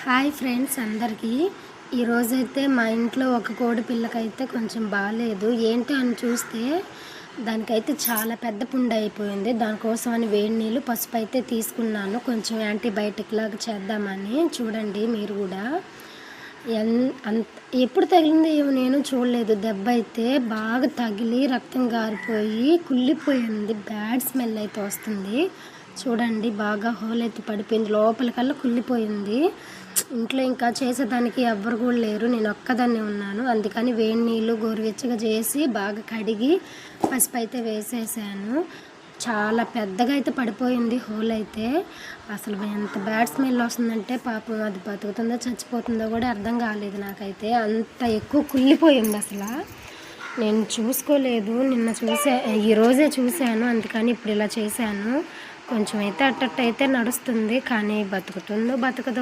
Hi friends అందరికీ. ఈరోజైతే మా ఇంట్లో ఒక కోడి పిల్లకైతే కొంచెం బాగాలేదు. ఏంటో అని చూస్తే దానికైతే చాలా పెద్ద పుండు అయిపోయింది. దానికోసం అని వేడి నీళ్ళు పసుపు అయితే తీసుకున్నాను, కొంచెం యాంటీబయాటిక్ లాగా చేద్దామని. చూడండి మీరు కూడా. అంత ఎప్పుడు తగిలింది ఏమో నేను చూడలేదు. దెబ్బ అయితే బాగా తగిలి రక్తం గారిపోయి కుళ్ళిపోయింది. బ్యాడ్ స్మెల్ అయితే వస్తుంది. చూడండి బాగా హోల్ అయితే పడిపోయింది, లోపలికల్లా కుళ్ళిపోయింది. ఇంట్లో ఇంకా చేసేదానికి ఎవ్వరు కూడా లేరు, నేను ఒక్కదాన్నే ఉన్నాను. అందుకని వేడి నీళ్ళు గోరువెచ్చగా చేసి బాగా కడిగి పసుపు అయితే వేసేసాను. చాలా పెద్దగా అయితే పడిపోయింది హోల్ అయితే. అసలు ఎంత బ్యాడ్ స్మెల్ వస్తుందంటే పాపం అది బతుకుతుందో చచ్చిపోతుందో కూడా అర్థం కాలేదు నాకైతే. అంత ఎక్కువ కుళ్ళిపోయింది అసలు. నేను చూసుకోలేదు, ఈరోజే చూశాను, అందుకని ఇప్పుడు ఇలా చేశాను. కొంచెం అయితే అట్టట్టయితే నడుస్తుంది, కానీ బతుకుతుందో బతకదో